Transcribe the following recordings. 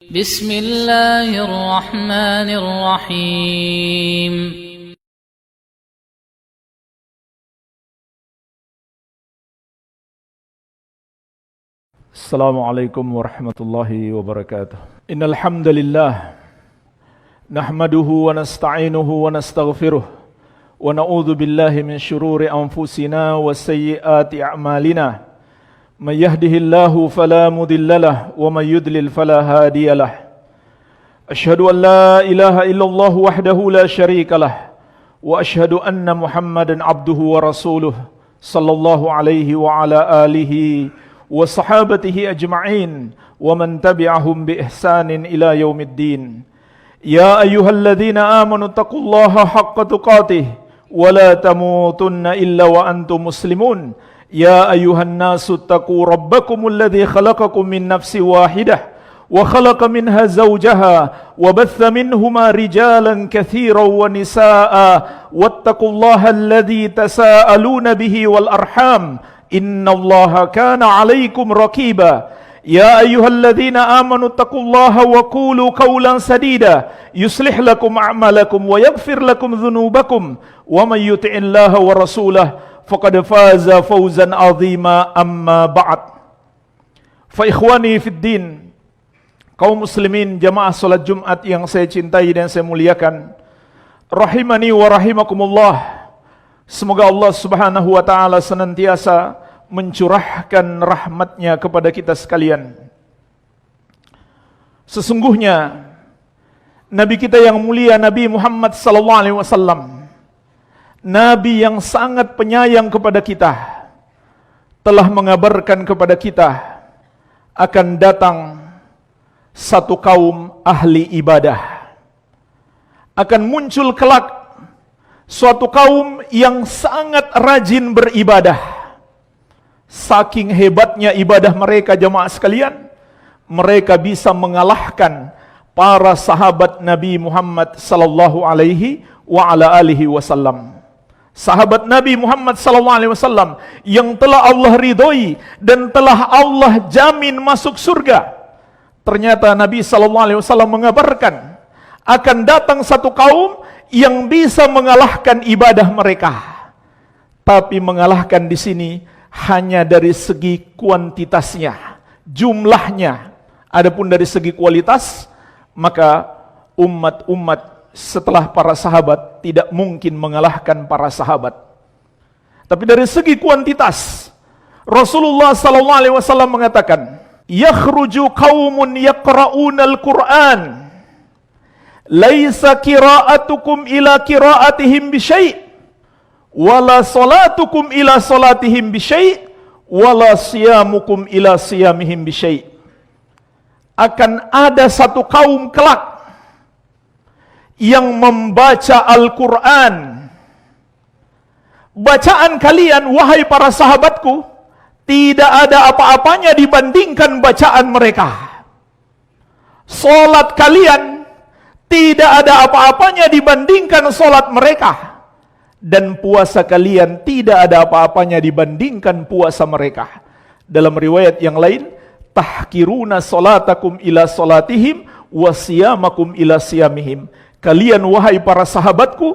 بسم الله الرحمن الرحيم السلام عليكم ورحمة الله وبركاته. إن الحمد لله نحمده ونستعينه ونستغفره ونعوذ بالله من شرور أنفسنا وسيئات أعمالنا. من يهده الله فلا مضل له ومن يضلل فلا هادي له. أشهد أن لا إله إلا الله وحده لا شريك له وأشهد أن محمدا عبده ورسوله صلى الله عليه وعلى آله وصحابته أجمعين ومن تبعهم بإحسان إلى يوم الدين. يا أيها الذين آمنوا اتقوا الله حق تقاته ولا تموتن إلا وأنتم مسلمون. يا أيها الناس اتقوا ربكم الذي خلقكم من نفس واحدة وخلق منها زوجها وبث منهما رجالا كثيرا ونساء واتقوا الله الذي تساءلون به والأرحام إن الله كان عليكم رقيبا. يا أيها الذين آمنوا اتقوا الله وقولوا قولا سديدا يصلح لكم أعمالكم ويغفر لكم ذنوبكم ومن يطع الله ورسوله faqad faza fawzan azima, amma ba'd. Fa ikhwani fid din, kaum muslimin jamaah salat Jumat yang saya cintai dan saya muliakan, rahimani wa rahimakumullah. Semoga Allah Subhanahu wa taala senantiasa mencurahkan rahmatnya kepada kita sekalian. Sesungguhnya Nabi kita yang mulia, Nabi Muhammad sallallahu alaihi wasallam, Nabi yang sangat penyayang kepada kita, telah mengabarkan kepada kita akan datang satu kaum ahli ibadah. Akan muncul kelak suatu kaum yang sangat rajin beribadah. Saking hebatnya ibadah mereka, jemaah sekalian, mereka bisa mengalahkan para sahabat Nabi Muhammad sallallahu alaihi wa ala alihi wasallam. Sahabat Nabi Muhammad SAW yang telah Allah ridhoi dan telah Allah jamin masuk surga. Ternyata Nabi SAW mengabarkan akan datang satu kaum yang bisa mengalahkan ibadah mereka. Tapi mengalahkan di sini hanya dari segi kuantitasnya, jumlahnya. Adapun dari segi kualitas, maka umat-umat setelah para sahabat tidak mungkin mengalahkan para sahabat. Tapi dari segi kuantitas, Rasulullah sallallahu alaihi wasallam mengatakan, "Yakhruju qaumun yaqra'unal Qur'an, laisa qira'atukum ila qira'atihim bi syai', wala salatukum ila salatihim bi syai', wala siyamukum ila siyamihim bi syai'." Akan ada satu kaum kelak yang membaca Al-Quran. Bacaan kalian, wahai para sahabatku, tidak ada apa-apanya dibandingkan bacaan mereka. Salat kalian tidak ada apa-apanya dibandingkan salat mereka. Dan puasa kalian tidak ada apa-apanya dibandingkan puasa mereka. Dalam riwayat yang lain, tahkiruna salatakum ila salatihim wa siyamakum ila siyamihim. Kalian wahai para sahabatku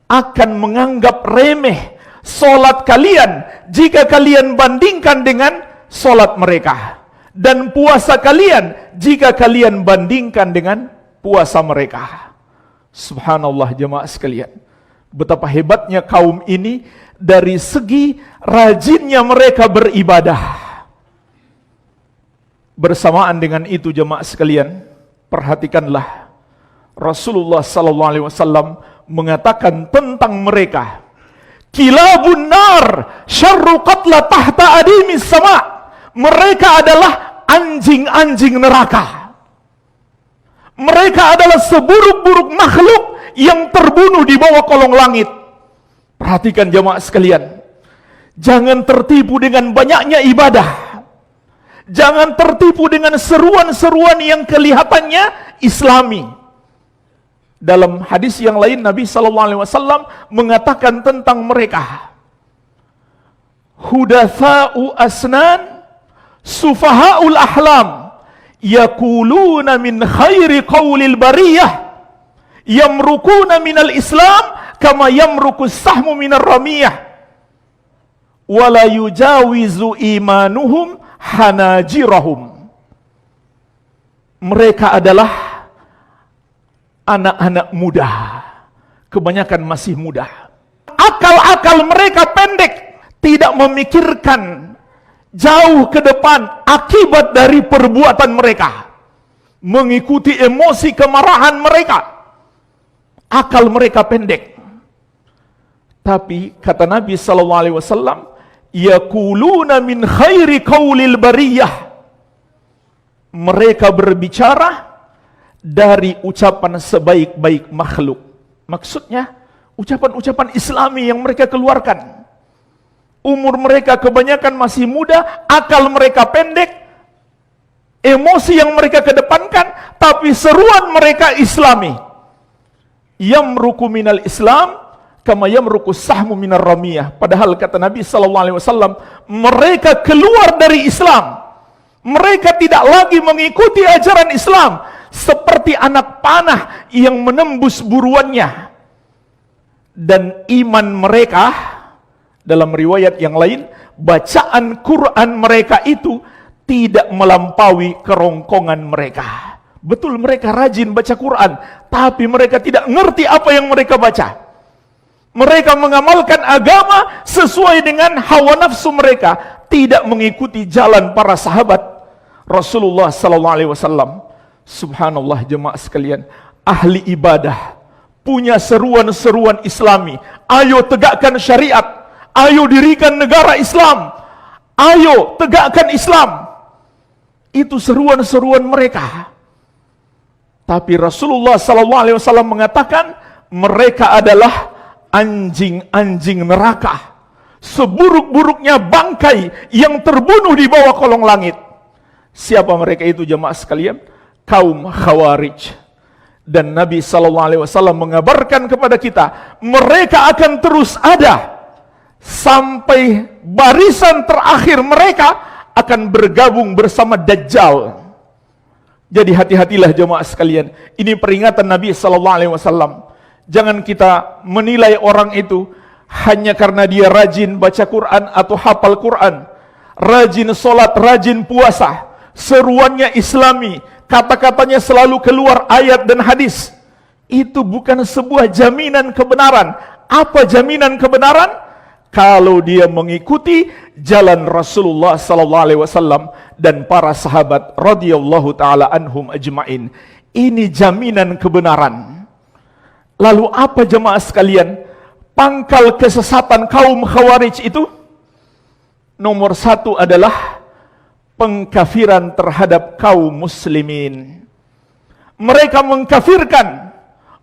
akan menganggap remeh solat kalian jika kalian bandingkan dengan solat mereka, dan puasa kalian jika kalian bandingkan dengan puasa mereka. Subhanallah jemaah sekalian, betapa hebatnya kaum ini dari segi rajinnya mereka beribadah. Bersamaan dengan itu jemaah sekalian, perhatikanlah Rasulullah sallallahu alaihi wasallam mengatakan tentang mereka, kilabun nar syarru qatla tahta adimis sama. Mereka adalah anjing-anjing neraka. Mereka adalah seburuk-buruk makhluk yang terbunuh di bawah kolong langit. Perhatikan jemaah sekalian, jangan tertipu dengan banyaknya ibadah. Jangan tertipu dengan seruan-seruan yang kelihatannya islami. Dalam hadis yang lain Nabi SAW mengatakan tentang mereka, hudatsa'u asnan, sufahaul ahlam, Yaquluna min khairi qaulil bariyah, yamrukuna minal Islam kama yamruku sahmu minar ramiyah, wala yujawizu imanuhum hanajirahum. Mereka adalah anak-anak muda, kebanyakan masih muda. Akal-akal mereka pendek, tidak memikirkan jauh ke depan akibat dari perbuatan mereka, mengikuti emosi kemarahan mereka. Akal mereka pendek. Tapi kata Nabi SAW, yaquluna min khairi qaulil bariyah, mereka berbicara dari ucapan sebaik-baik makhluk. Maksudnya ucapan-ucapan Islami yang mereka keluarkan. Umur mereka kebanyakan masih muda, akal mereka pendek, emosi yang mereka kedepankan, tapi seruan mereka Islami. Yamruku minal Islam kama yamruku sahmu minar ramiyah. Padahal kata Nabi SAW, mereka keluar dari Islam. Mereka tidak lagi mengikuti ajaran Islam, seperti anak panah yang menembus buruannya. Dan iman mereka, dalam riwayat yang lain, bacaan Quran mereka itu tidak melampaui kerongkongan mereka. Betul mereka rajin baca Quran, tapi mereka tidak ngerti apa yang mereka baca. Mereka mengamalkan agama sesuai dengan hawa nafsu mereka, tidak mengikuti jalan para sahabat Rasulullah SAW. Subhanallah jemaah sekalian, ahli ibadah punya seruan-seruan Islami. Ayo tegakkan syariat, ayo dirikan negara Islam, ayo tegakkan Islam. Itu seruan-seruan mereka. Tapi Rasulullah SAW mengatakan mereka adalah anjing-anjing neraka, seburuk-buruknya bangkai yang terbunuh di bawah kolong langit. Siapa mereka itu jemaah sekalian? Kaum Khawarij. Dan Nabi SAW mengabarkan kepada kita, mereka akan terus ada sampai barisan terakhir mereka akan bergabung bersama Dajjal. Jadi hati-hatilah jemaah sekalian. Ini peringatan Nabi SAW. Jangan kita menilai orang itu hanya karena dia rajin baca Quran atau hafal Quran, rajin sholat, rajin puasa, seruannya Islami, kata-katanya selalu keluar ayat dan hadis. Itu bukan sebuah jaminan kebenaran. Apa jaminan kebenaran? Kalau dia mengikuti jalan Rasulullah SAW dan para sahabat radhiyallahu taala anhum ajmain. Ini jaminan kebenaran. Lalu apa jemaah sekalian pangkal kesesatan kaum Khawarij itu? Nomor satu adalah pengkafiran terhadap kaum muslimin. Mereka mengkafirkan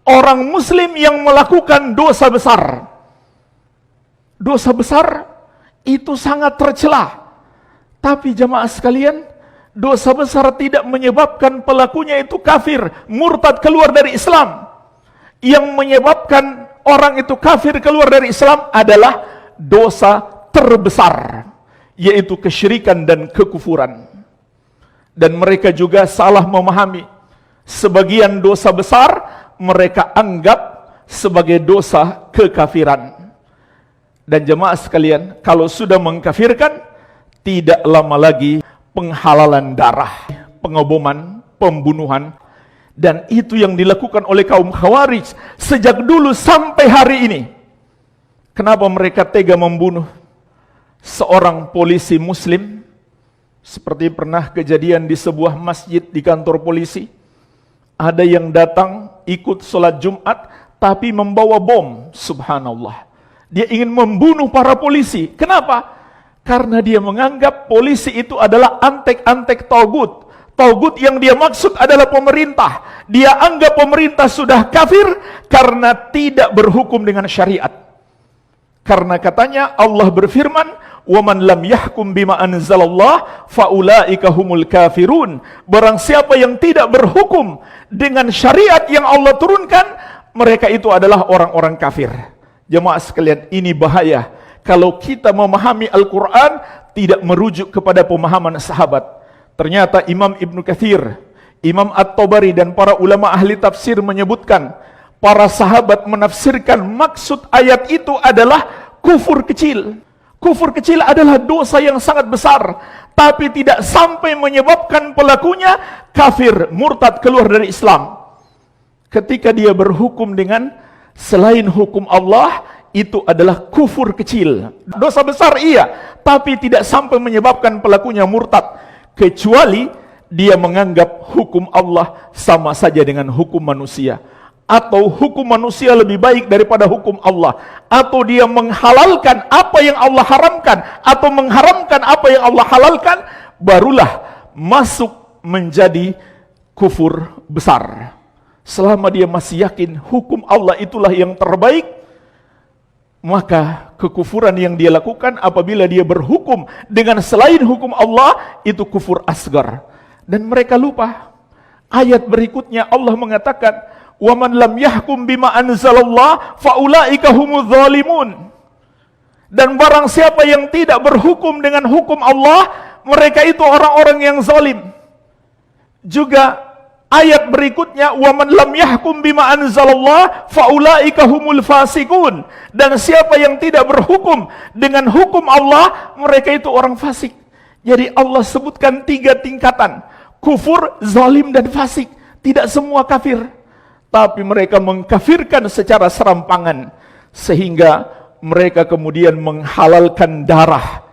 orang muslim yang melakukan dosa besar. Dosa besar itu sangat tercela. Tapi jemaah sekalian, dosa besar tidak menyebabkan pelakunya itu kafir, murtad, keluar dari Islam. Yang menyebabkan orang itu kafir, keluar dari Islam adalah dosa terbesar, yaitu kesyirikan dan kekufuran. Dan mereka juga salah memahami. Sebagian dosa besar mereka anggap sebagai dosa kekafiran. Dan jemaah sekalian, kalau sudah mengkafirkan, tidak lama lagi penghalalan darah, pengoboman, pembunuhan. Dan itu yang dilakukan oleh kaum Khawarij sejak dulu sampai hari ini. Kenapa mereka tega membunuh seorang polisi muslim? Seperti pernah kejadian di sebuah masjid di kantor polisi. Ada yang datang ikut sholat Jumat tapi membawa bom. Subhanallah. Dia ingin membunuh para polisi. Kenapa? Karena dia menganggap polisi itu adalah antek-antek taugut. Taugut yang dia maksud adalah pemerintah. Dia anggap pemerintah sudah kafir karena tidak berhukum dengan syariat. Karena katanya Allah berfirman, "Waman lam yahkum bima anzalallah faulaika humul kafirun." Barang siapa yang tidak berhukum dengan syariat yang Allah turunkan, mereka itu adalah orang-orang kafir. Jemaah sekalian, ini bahaya. Kalau kita memahami Al-Quran tidak merujuk kepada pemahaman sahabat, Ternyata Imam Ibn Katsir, Imam At-Tabari dan para ulama ahli tafsir menyebutkan, para sahabat menafsirkan maksud ayat itu adalah kufur kecil. Kufur kecil adalah dosa yang sangat besar, tapi tidak sampai menyebabkan pelakunya kafir, murtad, keluar dari Islam. Ketika dia berhukum dengan selain hukum Allah, itu adalah kufur kecil. Dosa besar iya, tapi tidak sampai menyebabkan pelakunya murtad, kecuali dia menganggap hukum Allah sama saja dengan hukum manusia, atau hukum manusia lebih baik daripada hukum Allah, atau dia menghalalkan apa yang Allah haramkan, atau mengharamkan apa yang Allah halalkan, barulah masuk menjadi kufur besar. Selama dia masih yakin hukum Allah itulah yang terbaik, maka kekufuran yang dia lakukan apabila dia berhukum dengan selain hukum Allah, itu kufur asgar. Dan mereka lupa ayat berikutnya Allah mengatakan, وَمَنْ لَمْ يَحْكُمْ بِمَا أَنْزَلَ اللَّهُ فَأُولَئِكَ هُمُ الظَّالِمُونَ. Dan barang siapa yang tidak berhukum dengan hukum Allah, mereka itu orang-orang yang zalim. Juga ayat berikutnya, وَمَنْ لَمْ يَحْكُمْ بِمَا أَنْزَلَ اللَّهُ فَأُولَئِكَ هُمُ الْفَاسِقُونَ. Dan siapa yang tidak berhukum dengan hukum Allah, mereka itu orang fasik. Jadi Allah sebutkan 3 tingkatan: kufur, zalim, dan fasik. Tidak semua kafir, tapi mereka mengkafirkan secara serampangan, sehingga mereka kemudian menghalalkan darah.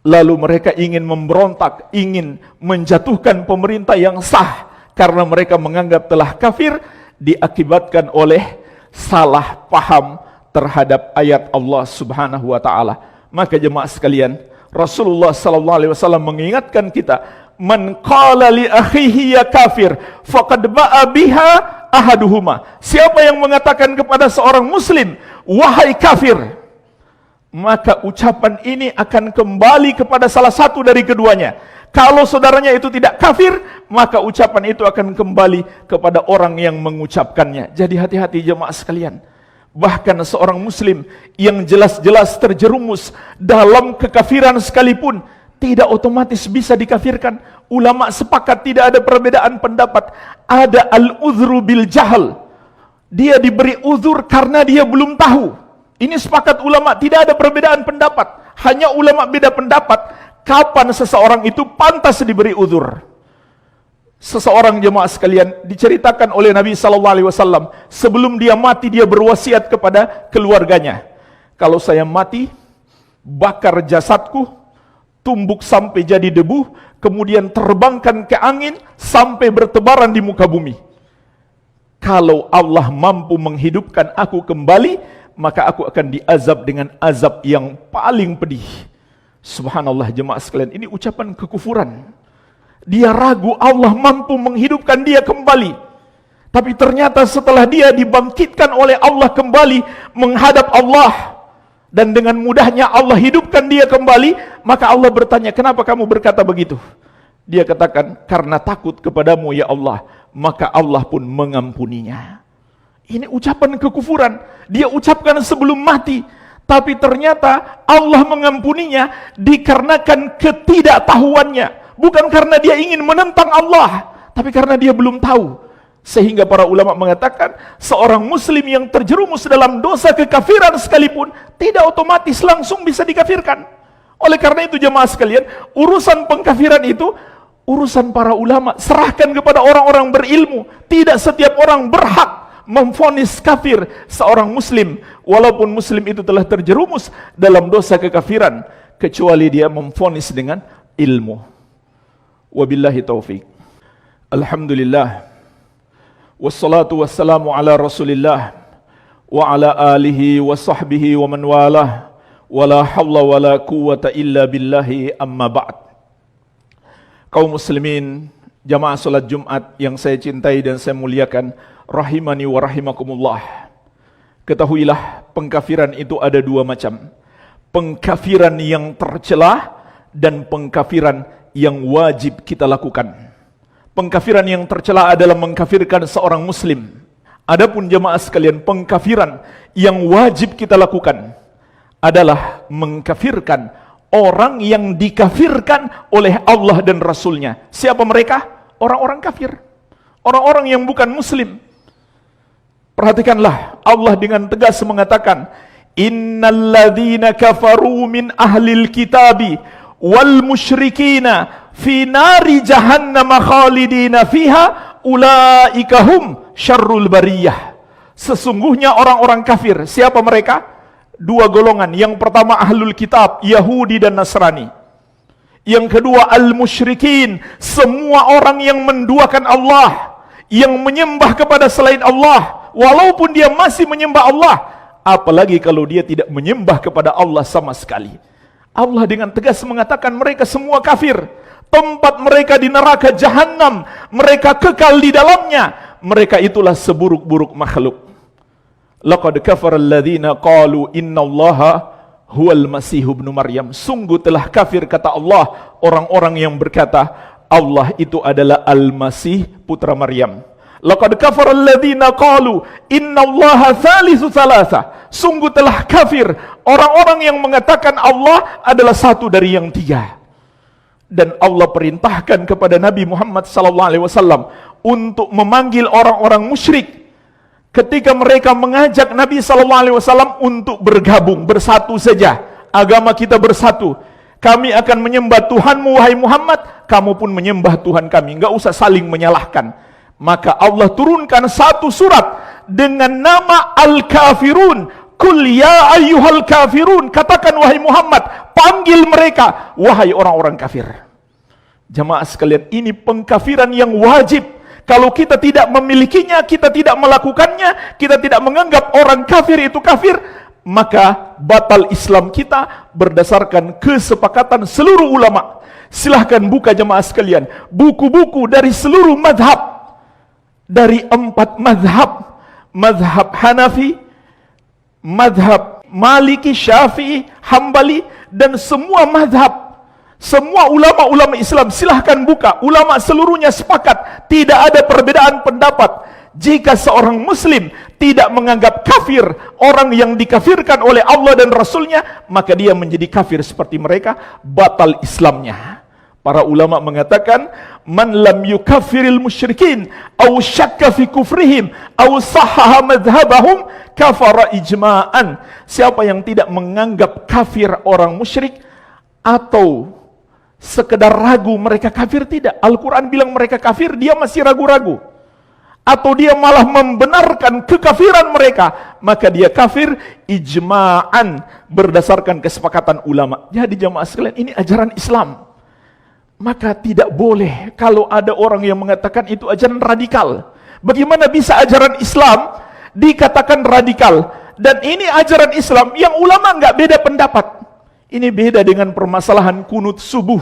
Lalu mereka ingin memberontak, ingin menjatuhkan pemerintah yang sah, karena mereka menganggap telah kafir, diakibatkan oleh salah paham terhadap ayat Allah Subhanahu wa taala. Maka jemaah sekalian, Rasulullah sallallahu alaihi wasallam mengingatkan kita, man qala li akhihi ya kafir faqad ba'a biha ahaduhuma. Siapa yang mengatakan kepada seorang muslim, wahai kafir, maka ucapan ini akan kembali kepada salah satu dari keduanya. Kalau saudaranya itu tidak kafir, maka ucapan itu akan kembali kepada orang yang mengucapkannya. Jadi hati-hati jemaah sekalian. Bahkan seorang muslim yang jelas-jelas terjerumus dalam kekafiran sekalipun, tidak otomatis bisa dikafirkan. Ulama sepakat tidak ada perbedaan pendapat. Ada al-udhru bil jahal. Dia diberi uzur karena dia belum tahu. Ini sepakat ulama, tidak ada perbedaan pendapat. Hanya ulama beda pendapat kapan seseorang itu pantas diberi uzur. Seseorang jemaah sekalian diceritakan oleh Nabi SAW, sebelum dia mati dia berwasiat kepada keluarganya, kalau saya mati, bakar jasadku, tumbuk sampai jadi debu, kemudian terbangkan ke angin sampai bertebaran di muka bumi. Kalau Allah mampu menghidupkan aku kembali, maka aku akan diazab dengan azab yang paling pedih. Subhanallah jemaah sekalian, ini ucapan kekufuran. Dia ragu Allah mampu menghidupkan dia kembali. Tapi ternyata setelah dia dibangkitkan oleh Allah kembali menghadap Allah, dan dengan mudahnya Allah hidupkan dia kembali, maka Allah bertanya, kenapa kamu berkata begitu? Dia katakan, karena takut kepadamu ya Allah, maka Allah pun mengampuninya. Ini ucapan kekufuran. Dia ucapkan sebelum mati, tapi ternyata Allah mengampuninya dikarenakan ketidaktahuannya. Bukan karena dia ingin menentang Allah, tapi karena dia belum tahu. Sehingga para ulama mengatakan, seorang muslim yang terjerumus dalam dosa kekafiran sekalipun, tidak otomatis langsung bisa dikafirkan. Oleh karena itu jemaah sekalian, urusan pengkafiran itu urusan para ulama. Serahkan kepada orang-orang berilmu. Tidak setiap orang berhak memvonis kafir seorang muslim, walaupun muslim itu telah terjerumus dalam dosa kekafiran, kecuali dia memvonis dengan ilmu. Wabillahi taufiq. Alhamdulillah, wassalatu wassalamu ala rasulillah, wa ala alihi wa sahbihi wa man walah, wa la hawla wa la quwwata illa billahi, amma ba'd. Kaum muslimin, jamaah salat Jumat yang saya cintai dan saya muliakan, rahimani wa rahimakumullah. Ketahuilah, pengkafiran itu ada 2 macam. Pengkafiran yang tercela dan pengkafiran yang wajib kita lakukan. Pengkafiran yang tercela adalah mengkafirkan seorang muslim. Adapun jemaah sekalian, pengkafiran yang wajib kita lakukan adalah mengkafirkan orang yang dikafirkan oleh Allah dan Rasulnya. Siapa mereka? Orang-orang kafir, orang-orang yang bukan muslim. Perhatikanlah, Allah dengan tegas mengatakan, innal ladzina kafaru min ahlil kitabi wal musyrikina fi nari jahannam khalidina fiha ulaika hum syarrul bariyah. Sesungguhnya orang-orang kafir, siapa mereka? Dua golongan. Yang pertama ahlul kitab, Yahudi dan Nasrani. Yang kedua al-musyrikin, semua orang yang menduakan Allah, yang menyembah kepada selain Allah, walaupun dia masih menyembah Allah, apalagi kalau dia tidak menyembah kepada Allah sama sekali. Allah dengan tegas mengatakan mereka semua kafir. Tempat mereka di neraka jahanam, mereka kekal di dalamnya. Mereka itulah seburuk-buruk makhluk. Laqad kafara alladhina qalu innallaha huwal masih ibnu Maryam. Sungguh telah kafir, kata Allah, orang-orang yang berkata Allah itu adalah Al-Masih putra Maryam. Laqad kafara alladhina qalu innallaha thalithu thalatha. Sungguh telah kafir orang-orang yang mengatakan Allah adalah satu dari yang tiga. Dan Allah perintahkan kepada Nabi Muhammad SAW untuk memanggil orang-orang musyrik ketika mereka mengajak Nabi SAW untuk bergabung, bersatu saja. Agama kita bersatu. Kami akan menyembah Tuhanmu wahai Muhammad, kamu pun menyembah Tuhan kami. Enggak usah saling menyalahkan. Maka Allah turunkan satu surat dengan nama Al-Kafirun. Kul ya ayyuhal kafirun, katakan wahai Muhammad, panggil mereka wahai orang-orang kafir. Jamaah sekalian, ini pengkafiran yang wajib. Kalau kita tidak memilikinya, kita tidak melakukannya, kita tidak menganggap orang kafir itu kafir, maka batal Islam kita berdasarkan kesepakatan seluruh ulama. Silahkan buka jamaah sekalian buku-buku dari seluruh madhab, dari 4 madhab, madhab Hanafi, madhab Maliki, Syafi'i, Hambali, dan semua madhab, semua ulama-ulama Islam, silahkan buka. Ulama seluruhnya sepakat, tidak ada perbedaan pendapat. Jika seorang muslim tidak menganggap kafir orang yang dikafirkan oleh Allah dan Rasulnya, maka dia menjadi kafir seperti mereka, batal Islamnya. Para ulama mengatakan, man lam yukaffiril musyrikin aw syakka fi kufrihim aw sahaha madhhabahum kafara ijma'an. Siapa yang tidak menganggap kafir orang musyrik atau sekedar ragu mereka kafir, tidak. Al-Quran bilang mereka kafir, dia masih ragu-ragu, atau dia malah membenarkan kekafiran mereka, maka dia kafir ijma'an, berdasarkan kesepakatan ulama. Jadi jamaah sekalian, ini ajaran Islam. Maka tidak boleh kalau ada orang yang mengatakan itu ajaran radikal. Bagaimana bisa ajaran Islam dikatakan radikal? Dan ini ajaran Islam yang ulama nggak beda pendapat. Ini beda dengan permasalahan kunut subuh,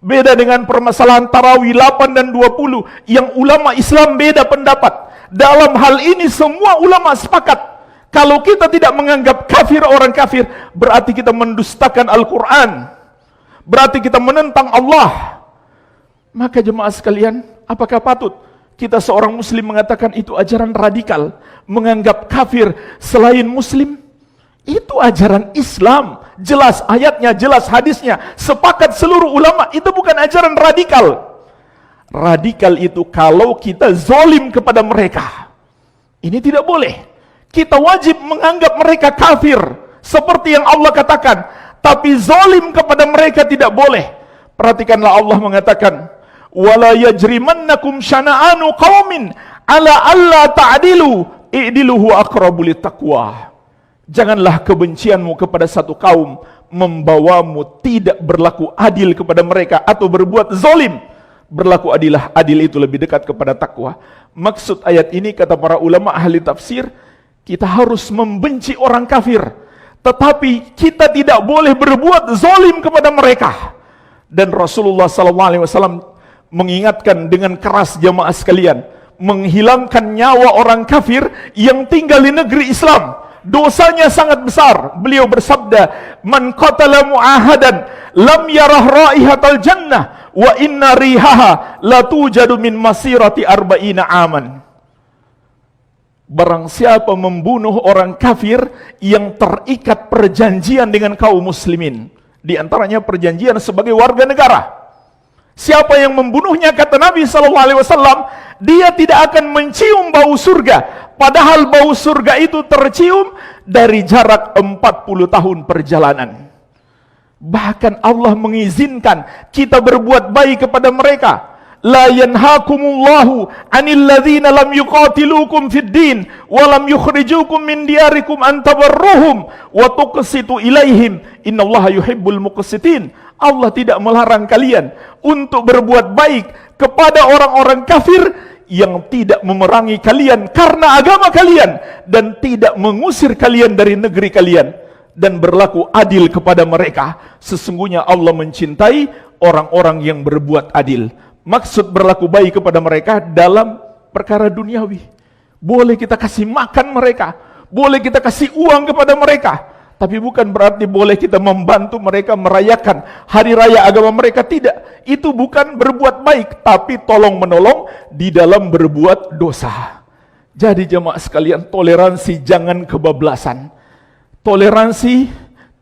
beda dengan permasalahan tarawih 8 dan 20 yang ulama Islam beda pendapat. Dalam hal ini semua ulama sepakat. Kalau kita tidak menganggap kafir orang kafir, berarti kita mendustakan Al-Quran, berarti kita menentang Allah. Maka jemaah sekalian, apakah patut kita seorang muslim mengatakan itu ajaran radikal, menganggap kafir selain muslim? Itu ajaran Islam, jelas ayatnya, jelas hadisnya, sepakat seluruh ulama, itu bukan ajaran radikal. Radikal itu kalau kita zalim kepada mereka. Ini tidak boleh. Kita wajib menganggap mereka kafir seperti yang Allah katakan, tapi zalim kepada mereka tidak boleh. Perhatikanlah, Allah mengatakan, wala yajrimannakum syana'anu qaumin ala alla ta'dilu i'dilu huwa aqrabu littaqwa. Janganlah kebencianmu kepada satu kaum membawamu tidak berlaku adil kepada mereka atau berbuat zalim. Berlaku adilah, adil itu lebih dekat kepada takwa. Maksud ayat ini, kata para ulama ahli tafsir, kita harus membenci orang kafir, tetapi kita tidak boleh berbuat zalim kepada mereka. Dan Rasulullah SAW mengingatkan dengan keras jamaah sekalian, menghilangkan nyawa orang kafir yang tinggal di negeri Islam, dosanya sangat besar. Beliau bersabda, man qatala mu'ahadan lam yarah raihatal jannah wa inna rihaha la tujadu min masirati arba'ina aman. Barang siapa membunuh orang kafir yang terikat perjanjian dengan kaum muslimin, Di antaranya perjanjian sebagai warga negara. Siapa yang membunuhnya, kata Nabi SAW, dia tidak akan mencium bau surga. Padahal bau surga itu tercium dari jarak 40 tahun perjalanan. Bahkan Allah mengizinkan kita berbuat baik kepada mereka. La yanhakumullahu 'anil ladzina lam yuqatilukum fid din wa lam yukhrijukum min diyarikum an tabarruhum wa tuqsitu ilaihim innallaha yuhibbul muqsitin. Allah tidak melarang kalian untuk berbuat baik kepada orang-orang kafir yang tidak memerangi kalian karena agama kalian dan tidak mengusir kalian dari negeri kalian, dan berlaku adil kepada mereka. Sesungguhnya Allah mencintai orang-orang yang berbuat adil. Maksud berlaku baik kepada mereka dalam perkara duniawi. Boleh kita kasih makan mereka, boleh kita kasih uang kepada mereka, tapi bukan berarti boleh kita membantu mereka merayakan hari raya agama mereka. Tidak, itu bukan berbuat baik, tapi tolong menolong di dalam berbuat dosa. Jadi jemaah sekalian, toleransi jangan kebablasan. Toleransi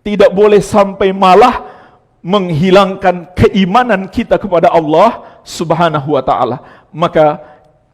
tidak boleh sampai malah menghilangkan keimanan kita kepada Allah Subhanahu wa ta'ala. Maka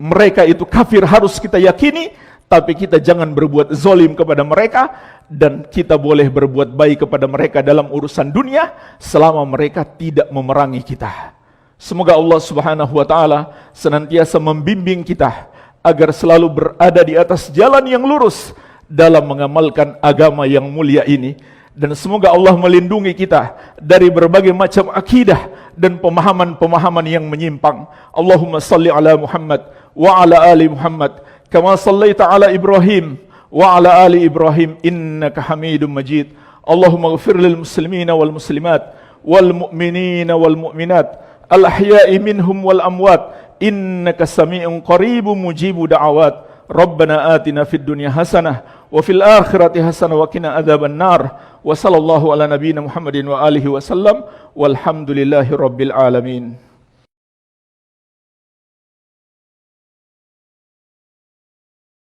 mereka itu kafir harus kita yakini, tapi kita jangan berbuat zalim kepada mereka, dan kita boleh berbuat baik kepada mereka dalam urusan dunia selama mereka tidak memerangi kita. Semoga Allah Subhanahu wa ta'ala senantiasa membimbing kita agar selalu berada di atas jalan yang lurus dalam mengamalkan agama yang mulia ini. Dan semoga Allah melindungi kita dari berbagai macam akidah dan pemahaman-pemahaman yang menyimpang. Allahumma salli ala Muhammad wa ala ali Muhammad kama sallaita ala Ibrahim wa ala ali Ibrahim innaka Hamidum Majid. Allahumma ighfir lil muslimina wal muslimat wal mu'minina wal mu'minat al ahya'i minhum wal amwat innaka sami'un qaribun mujibu da'awat. Rabbana atina fid dunya hasanah wa fil akhirati hasanah wa qina adzaban nar. Wa sallallahu ala nabiyyina Muhammadin wa alihi wasallam walhamdulillahi rabbil alamin.